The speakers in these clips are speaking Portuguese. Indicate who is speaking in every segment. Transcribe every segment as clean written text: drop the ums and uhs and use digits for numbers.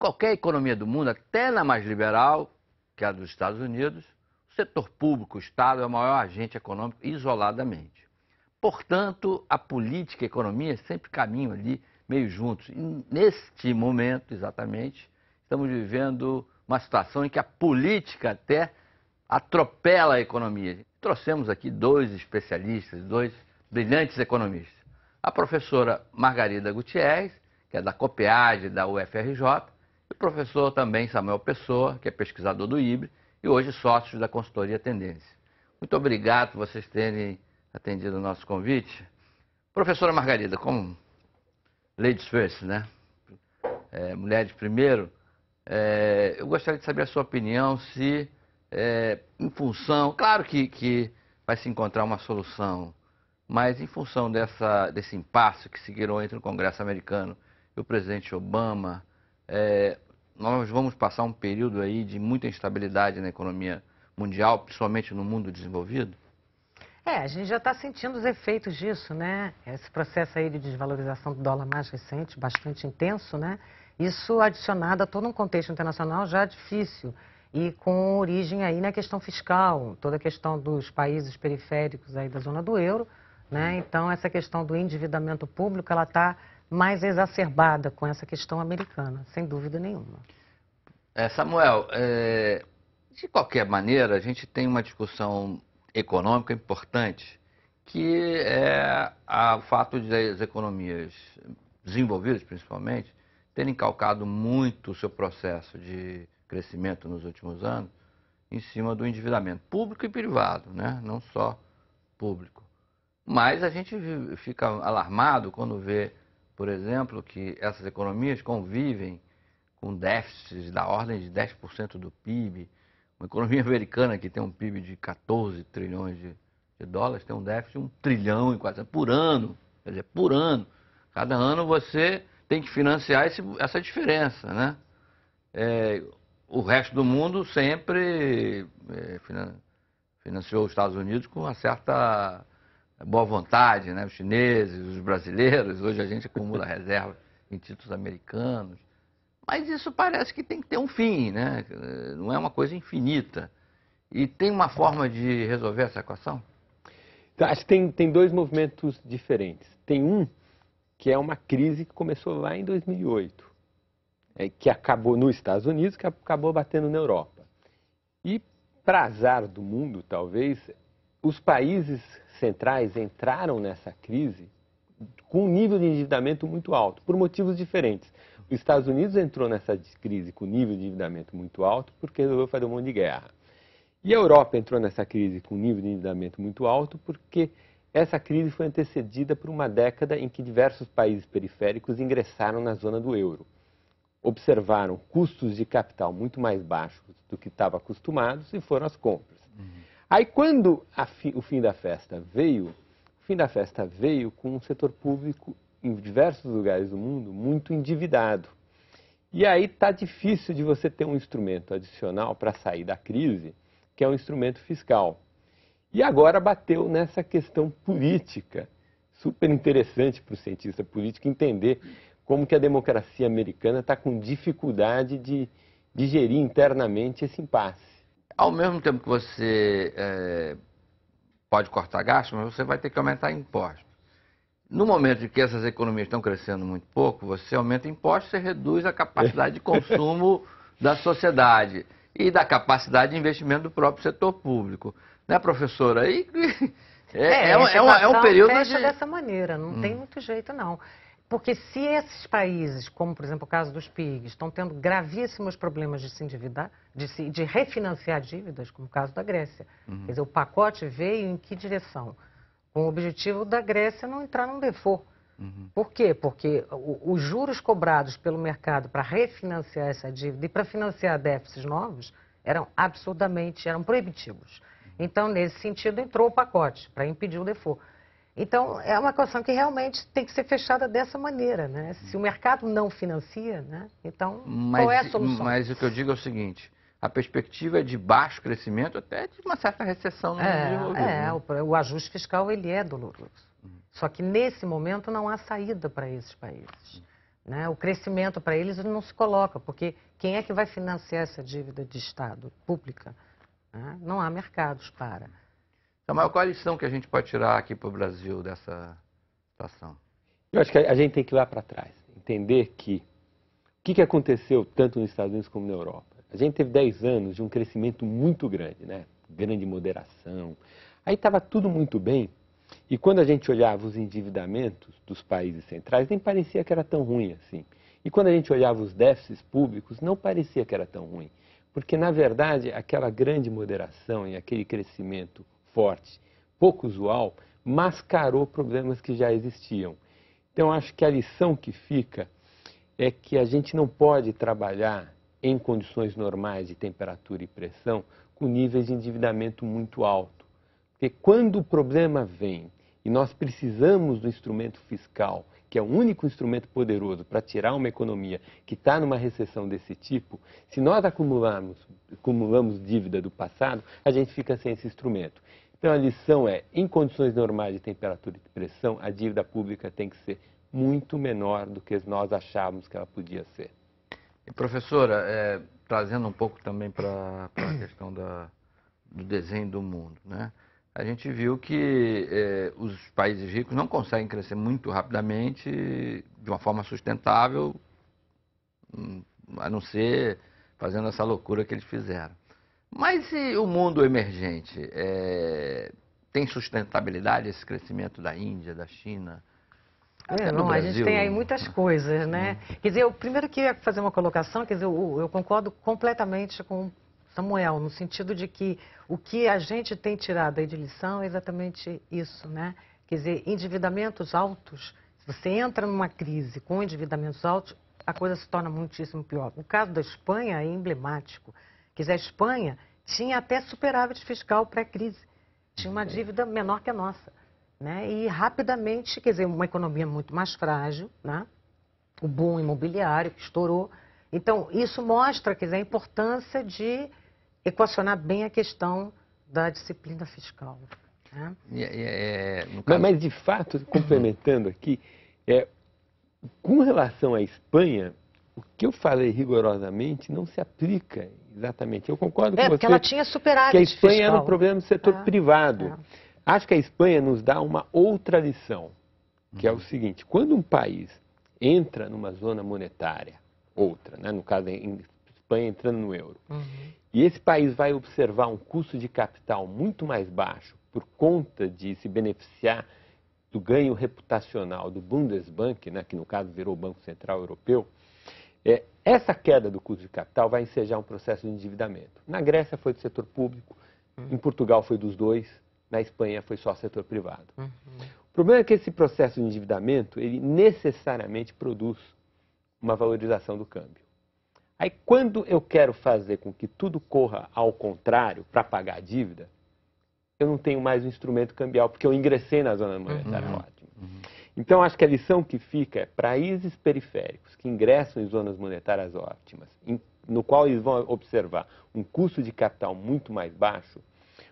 Speaker 1: qualquer economia do mundo, até na mais liberal, que é a dos Estados Unidos, o setor público, o Estado, é o maior agente econômico isoladamente. Portanto, a política e a economia sempre caminham ali meio juntos. E neste momento, exatamente, estamos vivendo uma situação em que a política até atropela a economia. Trouxemos aqui dois especialistas, dois brilhantes economistas. A professora Margarida Gutierrez, que é da COPEAD, da UFRJ, e o professor também Samuel Pessoa, que é pesquisador do IBRE e hoje sócio da consultoria Tendência. Muito obrigado por vocês terem atendido o nosso convite. Professora Margarida, como ladies first, né? Mulheres primeiro, eu gostaria de saber a sua opinião se, em função, claro que vai se encontrar uma solução, mas em função desse impasse que seguiram entre o Congresso americano e o presidente Obama, nós vamos passar um período aí de muita instabilidade na economia mundial, principalmente no mundo desenvolvido?
Speaker 2: A gente já está sentindo os efeitos disso, né? Esse processo aí de desvalorização do dólar mais recente, bastante intenso, né? Isso adicionado a todo um contexto internacional já difícil e com origem aí na questão fiscal, toda a questão dos países periféricos aí da zona do euro, né? Então, essa questão do endividamento público, ela está mais exacerbada com essa questão americana, sem dúvida nenhuma.
Speaker 1: Samuel, de qualquer maneira, a gente tem uma discussão econômica importante, que é o fato de as economias desenvolvidas, principalmente, terem calcado muito o seu processo de crescimento nos últimos anos em cima do endividamento público e privado, né? Não só público. Mas a gente fica alarmado quando vê, por exemplo, que essas economias convivem com déficits da ordem de 10% do PIB. Uma economia americana que tem um PIB de 14 trilhões de dólares tem um déficit de 1 trilhão e 400 por ano. Quer dizer, por ano. Cada ano você tem que financiar essa diferença, né? O resto do mundo sempre financiou os Estados Unidos com uma certa boa vontade, né? Os chineses, os brasileiros, hoje a gente acumula reserva em títulos americanos. Mas isso parece que tem que ter um fim, né? Não é uma coisa infinita. E tem uma forma de resolver essa equação?
Speaker 3: Então, acho que tem dois movimentos diferentes. Tem um que é uma crise que começou lá em 2008, que acabou nos Estados Unidos, que acabou batendo na Europa. E, para azar do mundo, talvez, os países centrais entraram nessa crise com um nível de endividamento muito alto, por motivos diferentes. Os Estados Unidos entrou nessa crise com nível de endividamento muito alto porque resolveu fazer um monte de guerra. E a Europa entrou nessa crise com nível de endividamento muito alto porque essa crise foi antecedida por uma década em que diversos países periféricos ingressaram na zona do euro. Observaram custos de capital muito mais baixos do que estavam acostumados e foram às compras. Aí quando o fim da festa veio, com um setor público em diversos lugares do mundo muito endividado. E aí está difícil de você ter um instrumento adicional para sair da crise, que é um instrumento fiscal. E agora bateu nessa questão política, super interessante para o cientista político entender como que a democracia americana está com dificuldade de gerir internamente esse impasse.
Speaker 1: Ao mesmo tempo que você pode cortar gastos, mas você vai ter que aumentar impostos. No momento em que essas economias estão crescendo muito pouco, você aumenta impostos, você reduz a capacidade de consumo da sociedade e da capacidade de investimento do próprio setor público. Né, professora?
Speaker 2: É um período dessa maneira, não tem muito jeito, não. Porque se esses países, como por exemplo o caso dos PIGs, estão tendo gravíssimos problemas de se endividar, de refinanciar dívidas, como o caso da Grécia. Quer dizer, o pacote veio em que direção? Com o objetivo da Grécia não entrar num default. Por quê? Porque os juros cobrados pelo mercado para refinanciar essa dívida e para financiar déficits novos eram proibitivos. Então, nesse sentido, entrou o pacote para impedir o default. Então, é uma questão que realmente tem que ser fechada dessa maneira, né? Se o mercado não financia, né? Então, qual é a solução?
Speaker 1: Mas o que eu digo é o seguinte, a perspectiva é de baixo crescimento, até de uma certa recessão no mundo desenvolvido. Né?
Speaker 2: O ajuste fiscal, ele é doloroso. Só que, nesse momento, não há saída para esses países. né? O crescimento para eles não se coloca, porque quem é que vai financiar essa dívida de Estado pública? Né? Não há mercados para.
Speaker 1: Samuel, qual a lição que a gente pode tirar aqui para o Brasil dessa situação?
Speaker 3: Eu acho que a gente tem que ir lá para trás, entender que o que aconteceu tanto nos Estados Unidos como na Europa. A gente teve 10 anos de um crescimento muito grande, né? Grande moderação. Aí estava tudo muito bem. E quando a gente olhava os endividamentos dos países centrais, nem parecia que era tão ruim assim. E quando a gente olhava os déficits públicos, não parecia que era tão ruim. Porque, na verdade, aquela grande moderação e aquele crescimento forte, pouco usual, mascarou problemas que já existiam. Então, acho que a lição que fica é que a gente não pode trabalhar em condições normais de temperatura e pressão com níveis de endividamento muito alto. Porque quando o problema vem e nós precisamos do instrumento fiscal, que é o único instrumento poderoso para tirar uma economia que está numa recessão desse tipo, se nós acumulamos dívida do passado, a gente fica sem esse instrumento. Então a lição é, em condições normais de temperatura e pressão, a dívida pública tem que ser muito menor do que nós achávamos que ela podia ser.
Speaker 1: E, professora, trazendo um pouco também para a questão do desenho do mundo, né? A gente viu que os países ricos não conseguem crescer muito rapidamente de uma forma sustentável, a não ser fazendo essa loucura que eles fizeram. Mas e o mundo emergente? Tem sustentabilidade esse crescimento da Índia, da China? Até no
Speaker 2: Não, a
Speaker 1: Brasil?
Speaker 2: gente tem aí muitas coisas, né? Quer dizer, eu primeiro queria fazer uma colocação, quer dizer, eu concordo completamente com Samuel, no sentido de que o que a gente tem tirado aí de lição é exatamente isso, né? Quer dizer, endividamentos altos, se você entra numa crise com endividamentos altos, a coisa se torna muitíssimo pior. O caso da Espanha é emblemático. Quer dizer, a Espanha tinha até superávit fiscal pré-crise, tinha uma dívida menor que a nossa, né? E rapidamente, quer dizer, uma economia muito mais frágil, né? O boom imobiliário que estourou. Então, isso mostra, quer dizer, a importância de equacionar bem a questão da disciplina fiscal. Né?
Speaker 3: Mas, de fato, complementando aqui, com relação à Espanha, o que eu falei rigorosamente não se aplica exatamente. Eu concordo com você
Speaker 2: porque ela tinha superávit
Speaker 3: que a Espanha
Speaker 2: fiscal.
Speaker 3: era um problema do setor privado. Acho que a Espanha nos dá uma outra lição, que é o seguinte: quando um país entra numa zona monetária, outra, né? No caso, em Espanha entrando no euro, e esse país vai observar um custo de capital muito mais baixo por conta de se beneficiar do ganho reputacional do Bundesbank, né, que no caso virou o Banco Central Europeu, essa queda do custo de capital vai ensejar um processo de endividamento. Na Grécia foi do setor público, em Portugal foi dos dois, na Espanha foi só setor privado. O problema é que esse processo de endividamento, ele necessariamente produz uma valorização do câmbio. Aí, quando eu quero fazer com que tudo corra ao contrário para pagar a dívida, eu não tenho mais um instrumento cambial, porque eu ingressei na zona monetária ótima. Então, acho que a lição que fica é países periféricos que ingressam em zonas monetárias ótimas, no qual eles vão observar um custo de capital muito mais baixo.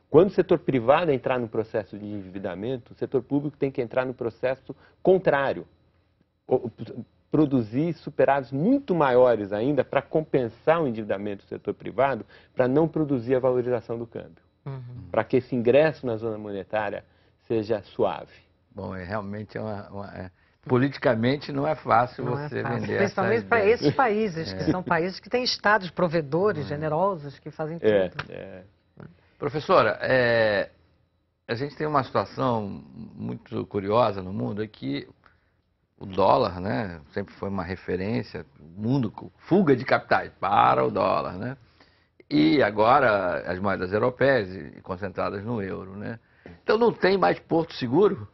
Speaker 3: Quando o setor privado entrar no processo de endividamento, o setor público tem que entrar no processo contrário. Produzir superávites muito maiores ainda para compensar o endividamento do setor privado, para não produzir a valorização do câmbio. Para que esse ingresso na zona monetária seja suave.
Speaker 1: Bom, realmente politicamente não é fácil você vender
Speaker 2: principalmente para esses países, que são países que têm estados provedores, generosos, que fazem tudo.
Speaker 1: Professora, a gente tem uma situação muito curiosa no mundo, é que o dólar, né, sempre foi uma referência, o mundo, fuga de capitais para o dólar, né? E agora as moedas europeias concentradas no euro, né? Então não tem mais porto seguro?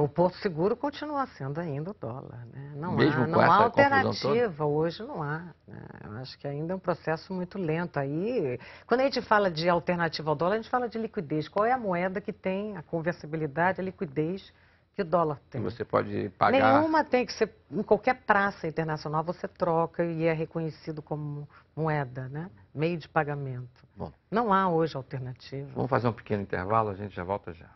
Speaker 2: O porto seguro continua sendo ainda o dólar, né? Não
Speaker 1: Mesmo
Speaker 2: há alternativa, hoje não há. Né? Eu acho que ainda é um processo muito lento. Aí, quando a gente fala de alternativa ao dólar, a gente fala de liquidez. Qual é a moeda que tem a conversibilidade, a liquidez que o dólar tem?
Speaker 1: Você pode pagar...
Speaker 2: Nenhuma tem que ser... Em qualquer praça internacional você troca e é reconhecido como moeda, né? Meio de pagamento.
Speaker 1: Bom,
Speaker 2: não há hoje alternativa.
Speaker 1: Vamos fazer um pequeno intervalo, a gente já volta já.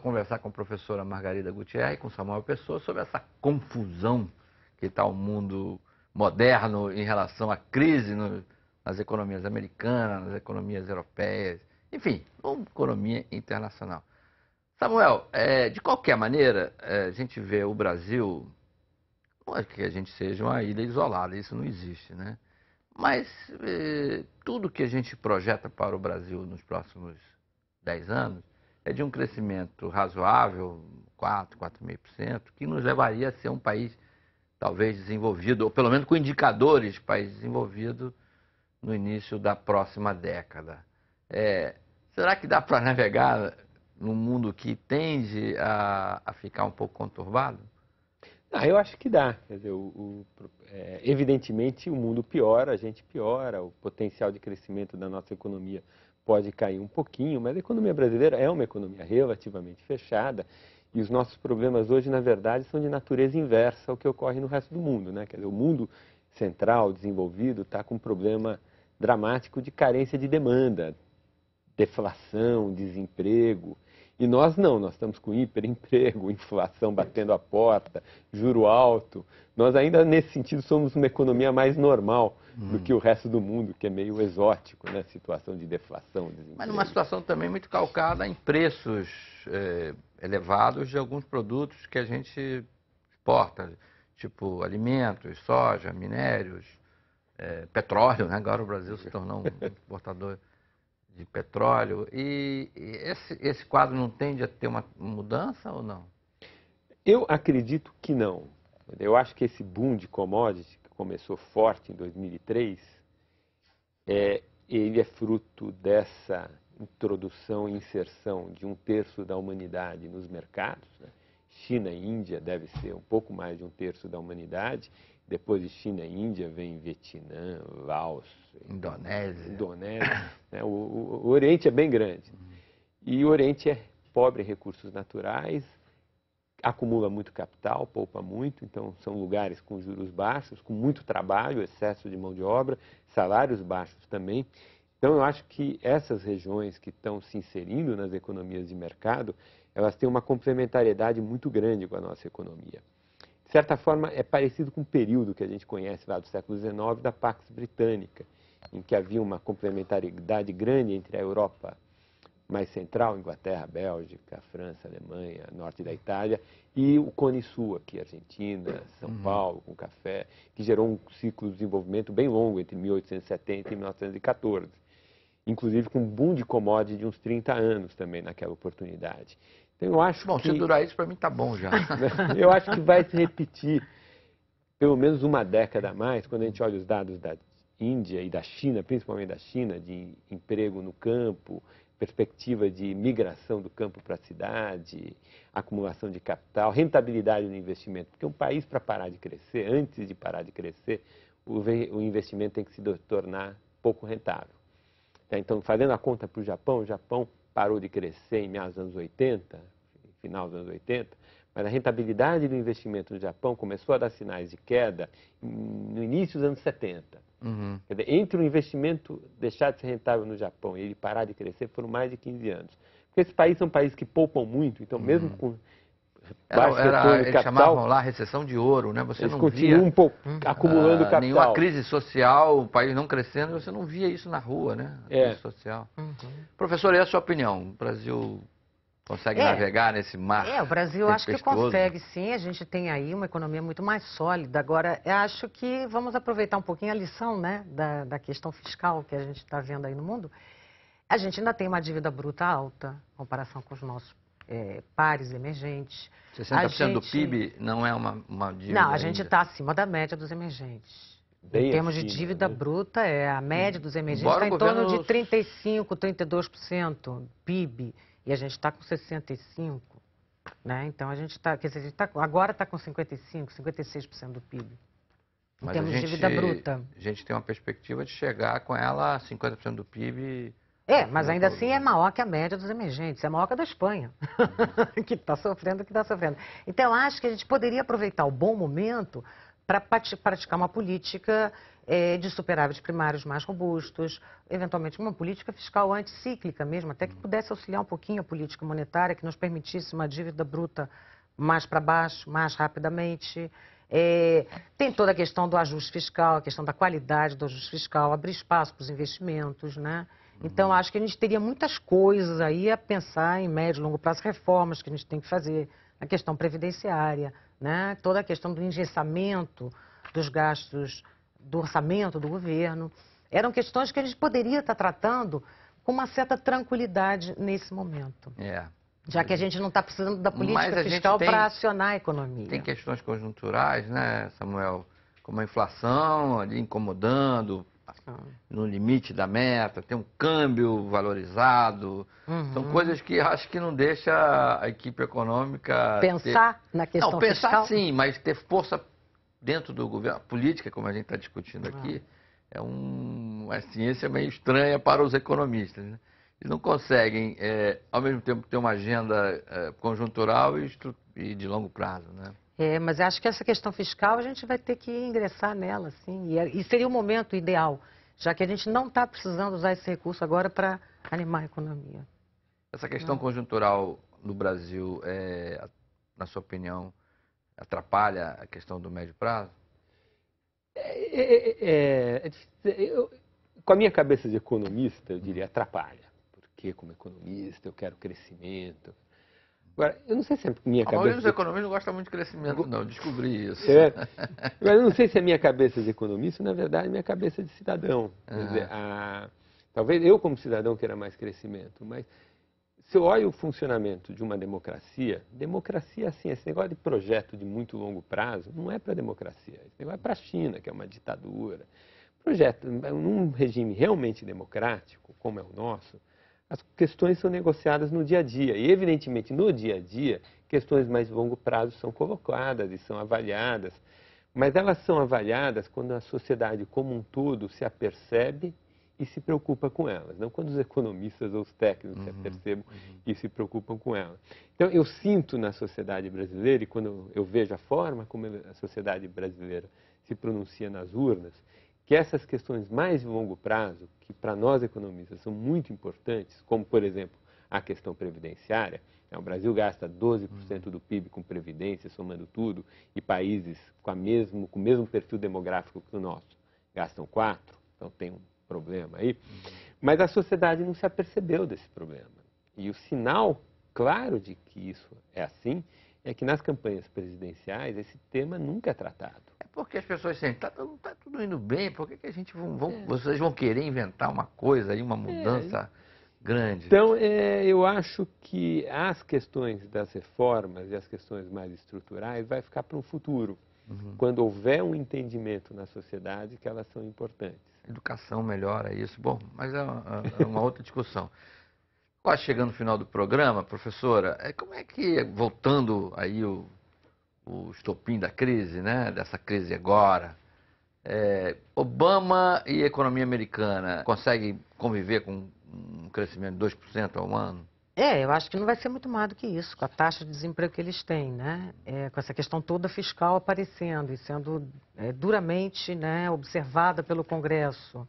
Speaker 1: conversar com a professora Margarida Gutierrez e com Samuel Pessoa sobre essa confusão que está o mundo moderno em relação à crise nas economias americanas, nas economias europeias, enfim, uma economia internacional. Samuel, de qualquer maneira, a gente vê o Brasil, não é que a gente seja uma ilha isolada, isso não existe, né? Mas tudo que a gente projeta para o Brasil nos próximos 10 anos é de um crescimento razoável, 4,5%, que nos levaria a ser um país talvez desenvolvido, ou pelo menos com indicadores de país desenvolvido no início da próxima década. Será que dá para navegar num mundo que tende a ficar um pouco conturbado?
Speaker 3: Eu acho que dá. Quer dizer, evidentemente o mundo piora, a gente piora, o potencial de crescimento da nossa economia pode cair um pouquinho, mas a economia brasileira é uma economia relativamente fechada e os nossos problemas hoje, na verdade, são de natureza inversa ao que ocorre no resto do mundo, né? Quer dizer, o mundo central, desenvolvido, está com um problema dramático de carência de demanda, deflação, desemprego. E nós não, nós estamos com hiperemprego, inflação batendo a porta, juro alto. Nós ainda, nesse sentido, somos uma economia mais normal do que o resto do mundo, que é meio exótico, né? Situação de deflação, desemprego.
Speaker 1: Mas numa situação também muito calcada em preços elevados de alguns produtos que a gente exporta, tipo alimentos, soja, minérios, petróleo, né? Agora o Brasil se tornou um exportador de petróleo, e esse quadro não tende a ter uma mudança ou não?
Speaker 3: Eu acredito que não. Eu acho que esse boom de commodities, que começou forte em 2003, ele é fruto dessa introdução e inserção de 1/3 da humanidade nos mercados, né? China e Índia deve ser um pouco mais de 1/3 da humanidade. Depois de China e Índia vem Vietnã, Laos, Indonésia. Né? O Oriente é bem grande. E o Oriente é pobre em recursos naturais, acumula muito capital, poupa muito, então são lugares com juros baixos, com muito trabalho, excesso de mão de obra, salários baixos também. Então eu acho que essas regiões que estão se inserindo nas economias de mercado, elas têm uma complementariedade muito grande com a nossa economia. De certa forma, é parecido com o período que a gente conhece lá do século XIX, da Pax Britânica, em que havia uma complementariedade grande entre a Europa mais central, Inglaterra, Bélgica, França, Alemanha, norte da Itália, e o Cone Sul, aqui, Argentina, São Paulo, com café, que gerou um ciclo de desenvolvimento bem longo entre 1870 e 1914. Inclusive com um boom de commodity de uns 30 anos também naquela oportunidade. Então, eu acho que...
Speaker 1: se durar isso, para mim tá bom já.
Speaker 3: Eu acho que vai se repetir pelo menos uma década a mais, quando a gente olha os dados da Índia e da China, principalmente da China, de emprego no campo, perspectiva de migração do campo para a cidade, acumulação de capital, rentabilidade no investimento. Porque um país, para parar de crescer, antes de parar de crescer, o investimento tem que se tornar pouco rentável. Então, fazendo a conta para o Japão parou de crescer em meados dos anos 80, final dos anos 80, mas a rentabilidade do investimento no Japão começou a dar sinais de queda no início dos anos 70. Quer dizer, entre o investimento deixar de ser rentável no Japão e ele parar de crescer, foram mais de 15 anos. Porque esses países são países que poupam muito, então mesmo com baixo retorno de
Speaker 1: eles
Speaker 3: capital...
Speaker 1: chamavam lá recessão de ouro, né? Você
Speaker 3: eles
Speaker 1: não
Speaker 3: continuam
Speaker 1: via
Speaker 3: acumulando capital.
Speaker 1: nenhuma crise social, o país não crescendo, você não via isso na rua, né? Crise social. Professor, e a sua opinião? O Brasil consegue navegar nesse mar?
Speaker 2: O Brasil acho que
Speaker 1: tempestuoso?
Speaker 2: consegue, sim. A gente tem aí uma economia muito mais sólida. Agora, eu acho que vamos aproveitar um pouquinho a lição, né, da questão fiscal que a gente está vendo aí no mundo. A gente ainda tem uma dívida bruta alta, em comparação com os nossos pares emergentes.
Speaker 1: 60% do PIB não é uma dívida.
Speaker 2: Não, a gente está acima da média dos emergentes.
Speaker 3: Bem
Speaker 2: em termos
Speaker 3: acima,
Speaker 2: de dívida bruta, a média dos emergentes
Speaker 1: Embora
Speaker 2: está em
Speaker 1: o governo...
Speaker 2: torno de 35%, 32% do PIB. E a gente está com 65%. Né? Então, a gente está... Quer dizer, agora está com 55%, 56% do PIB. Em termos de dívida bruta.
Speaker 1: A gente tem uma perspectiva de chegar com ela a 50% do PIB...
Speaker 2: mas ainda assim é maior que a média dos emergentes, é maior que a da Espanha, que está sofrendo o que está sofrendo. Então, eu acho que a gente poderia aproveitar o bom momento para praticar uma política de superávites primários mais robustos, eventualmente uma política fiscal anticíclica mesmo, até que pudesse auxiliar um pouquinho a política monetária, que nos permitisse uma dívida bruta mais para baixo, mais rapidamente. Tem toda a questão do ajuste fiscal, a questão da qualidade do ajuste fiscal, abrir espaço para os investimentos, né? Então, acho que a gente teria muitas coisas aí a pensar em médio e longo prazo, reformas que a gente tem que fazer, a questão previdenciária, né? Toda a questão do engessamento dos gastos do orçamento do governo. Eram questões que a gente poderia estar tratando com uma certa tranquilidade nesse momento. Já que a gente não está precisando da política fiscal para acionar a economia.
Speaker 1: Tem questões conjunturais, né, Samuel? Como a inflação ali incomodando, no limite da meta, tem um câmbio valorizado. São coisas que acho que não deixa a equipe econômica
Speaker 2: pensar na questão fiscal?
Speaker 1: Não, pensar sim, mas ter força dentro do governo. A política, como a gente está discutindo aqui, é uma ciência meio estranha para os economistas, né? Eles não conseguem, ao mesmo tempo, ter uma agenda conjuntural e de longo prazo, né?
Speaker 2: Mas eu acho que essa questão fiscal a gente vai ter que ingressar nela, sim. E seria o momento ideal, já que a gente não está precisando usar esse recurso agora para animar a economia.
Speaker 1: Essa questão conjuntural no Brasil, na sua opinião, atrapalha a questão do médio prazo?
Speaker 3: Com a minha cabeça de economista, eu diria atrapalha. Porque, como economista, eu quero crescimento. Agora, eu não sei se a minha cabeça...
Speaker 1: A maioria dos economistas não gosta muito de crescimento, não. Eu descobri isso.
Speaker 3: Agora, eu não sei se a minha cabeça de economista, na verdade, é minha cabeça de cidadão. Quer dizer, talvez eu, como cidadão, queira mais crescimento, mas se eu olho o funcionamento de uma democracia, assim, esse negócio de projeto de muito longo prazo não é para a democracia. Esse negócio é para a China, que é uma ditadura. Projeto, num regime realmente democrático, como é o nosso, as questões são negociadas no dia a dia. E, evidentemente, no dia a dia, questões mais de longo prazo são colocadas e são avaliadas. Mas elas são avaliadas quando a sociedade como um todo se apercebe e se preocupa com elas. Não quando os economistas ou os técnicos se apercebam e se preocupam com elas. Então, eu sinto na sociedade brasileira, e quando eu vejo a forma como a sociedade brasileira se pronuncia nas urnas, que essas questões mais de longo prazo, que para nós economistas são muito importantes, como, por exemplo, a questão previdenciária, o Brasil gasta 12% do PIB com previdência, somando tudo, e países com o mesmo perfil demográfico que o nosso gastam 4%, então tem um problema aí. Mas a sociedade não se apercebeu desse problema. E o sinal claro de que isso é assim é que nas campanhas presidenciais esse tema nunca é tratado.
Speaker 1: Porque as pessoas sentem, tá tudo indo bem, por que a gente vocês vão querer inventar uma coisa aí, uma mudança grande?
Speaker 3: Então, eu acho que as questões das reformas e as questões mais estruturais vai ficar para um futuro, quando houver um entendimento na sociedade que elas são importantes.
Speaker 1: Educação melhora isso. Bom, mas é uma outra discussão. Quase chegando no final do programa, professora, como é que, voltando aí o estopim da crise, né? Dessa crise agora, Obama e a economia americana conseguem conviver com um crescimento de 2% ao ano?
Speaker 2: Eu acho que não vai ser muito mais do que isso, com a taxa de desemprego que eles têm, né? Com essa questão toda fiscal aparecendo e sendo duramente, né, observada pelo Congresso.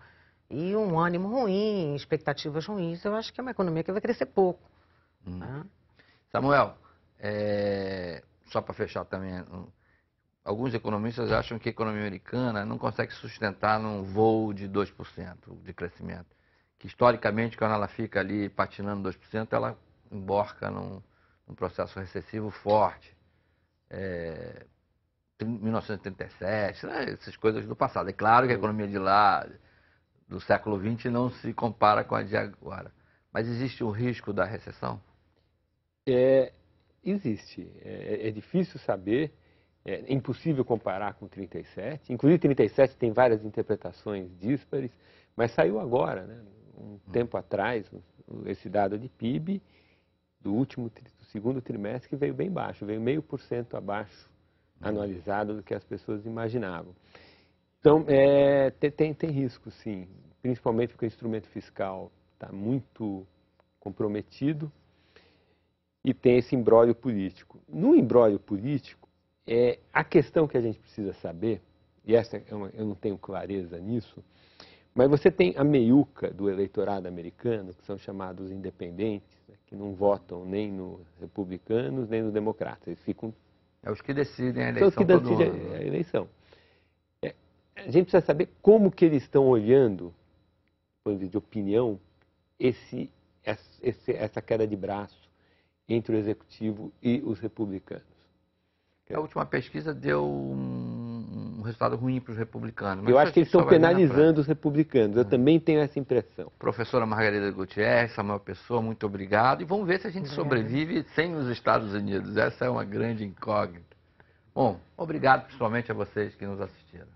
Speaker 2: E um ânimo ruim, expectativas ruins, eu acho que é uma economia que vai crescer pouco. Né?
Speaker 1: Samuel, só para fechar também, alguns economistas acham que a economia americana não consegue sustentar num voo de 2% de crescimento. Que historicamente, quando ela fica ali patinando 2%, ela emborca num processo recessivo forte. 1937, né? Essas coisas do passado. É claro que a economia de lá, do século XX, não se compara com a de agora. Mas existe o risco da recessão?
Speaker 3: Existe. É difícil saber. É impossível comparar com 37. Inclusive, 37 tem várias interpretações díspares, mas saiu agora, né? Um tempo atrás, esse dado de PIB do segundo trimestre, que veio bem baixo, veio 0,5% abaixo, anualizado, do que as pessoas imaginavam. Então, tem risco, sim, principalmente porque o instrumento fiscal está muito comprometido e tem esse imbróglio político. No imbróglio político, a questão que a gente precisa saber e essa eu não tenho clareza nisso, mas você tem a meiuca do eleitorado americano, que são chamados independentes, né, que não votam nem nos republicanos, nem nos democratas. Eles ficam...
Speaker 1: É os que decidem a
Speaker 3: São os
Speaker 1: eleição
Speaker 3: que
Speaker 1: todo
Speaker 3: decidem
Speaker 1: ano.
Speaker 3: a eleição. A gente precisa saber como que eles estão olhando, do ponto de vista de opinião, essa queda de braço entre o executivo e os republicanos.
Speaker 1: A última pesquisa deu um resultado ruim para os republicanos.
Speaker 3: Eu
Speaker 1: mas
Speaker 3: acho que eles
Speaker 1: isso
Speaker 3: estão
Speaker 1: só vai ver na
Speaker 3: penalizando os republicanos. Eu também tenho essa impressão.
Speaker 1: Professora Margarida Gutierrez, Samuel Pessoa, muito obrigado. E vamos ver se a gente sobrevive sem os Estados Unidos. Essa é uma grande incógnita. Bom, obrigado principalmente a vocês que nos assistiram.